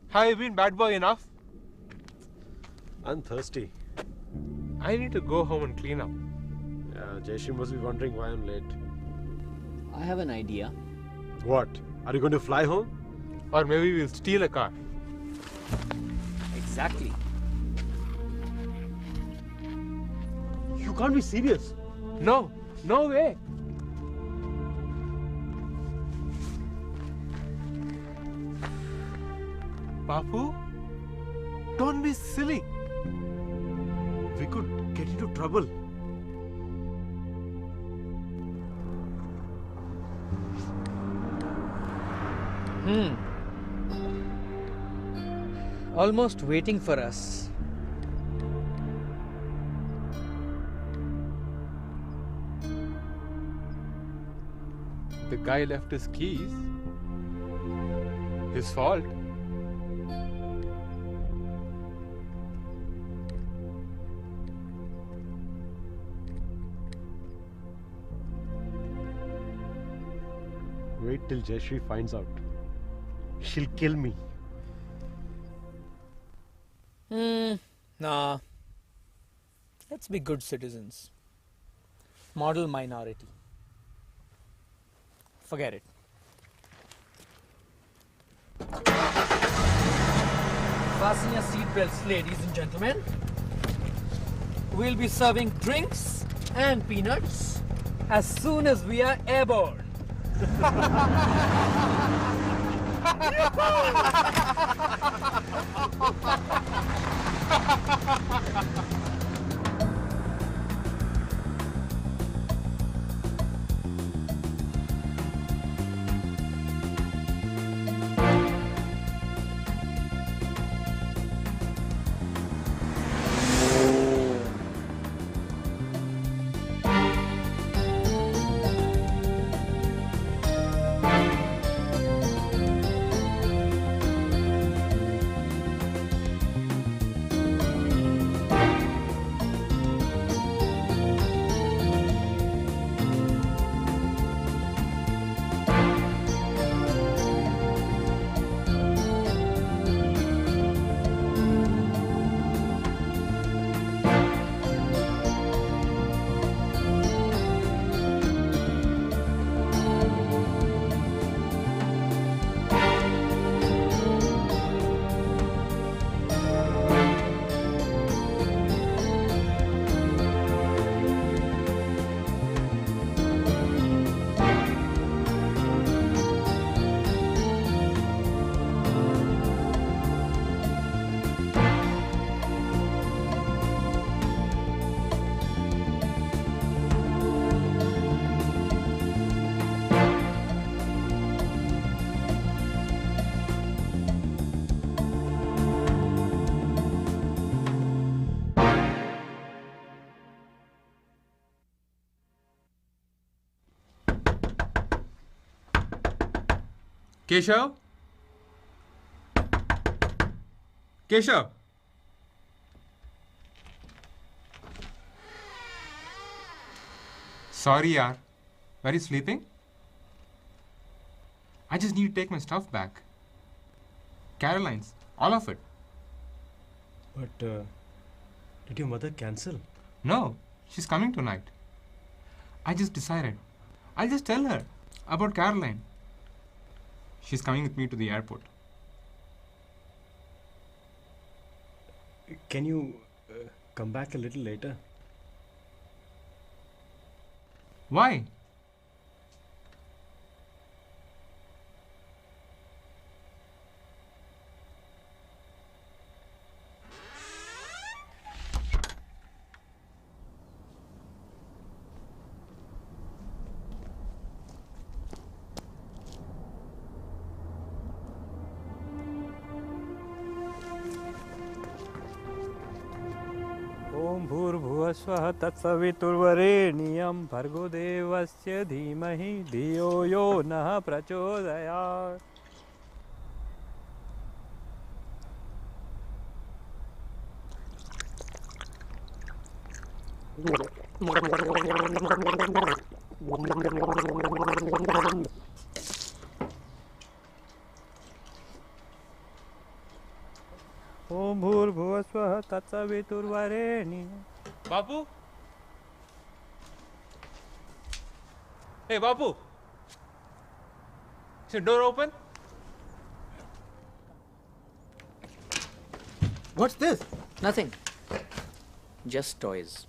Have you been bad boy enough? I'm thirsty. I need to go home and clean up. Yeah, Jayshree must be wondering why I'm late. I have an idea. What? Are you going to fly home? Or maybe we'll steal a car. Exactly. You can't be serious. No, no way. Bapu, don't be silly. We could get into trouble. Almost waiting for us. The guy left his keys. His fault. Wait till Jayshree finds out. She'll kill me. Nah. Let's be good citizens. Model minority. Forget it. Fasten your seatbelts, ladies and gentlemen. We'll be serving drinks and peanuts as soon as we are airborne. Keshav? Keshav? Sorry, yaar. Were you sleeping? I just need to take my stuff back. Caroline's, all of it. But did your mother cancel? No, she's coming tonight. I just decided. I'll just tell her about Caroline. She's coming with me to the airport. Can you come back a little later? Why? ओम भूर्भुव भूर्भुवस्वः तत्सवितुर्वरेण्यं भर्गो देवस्य धीमहि धियो यो नः प्रचोदयात्. ओम भूर्भुवस्वः तत्सवितुर्वरेण्यं. Bapu? Hey, Bapu! Is the door open? What's this? Nothing. Just toys.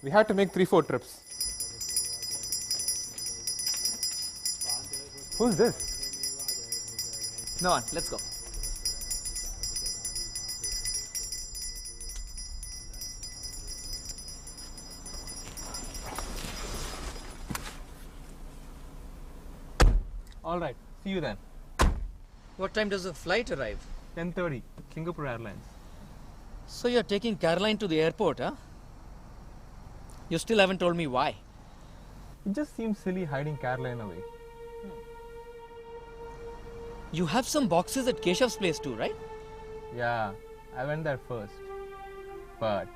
We had to make 3-4 trips. Who's this? No on, let's go. All right, see you then. What time does the flight arrive? 10:30, Singapore Airlines. So you're taking Caroline to the airport, huh? You still haven't told me why. It just seems silly hiding Caroline away. You have some boxes at Keshav's place too, right? Yeah, I went there first. But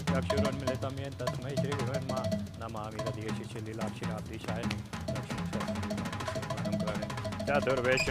चक्षुरुन्मिलितं येन तस्मै श्रीगुरुर्मा नमामि तदीयशिशलीलाक्षिराब्धिशाय चतुर्वेश्य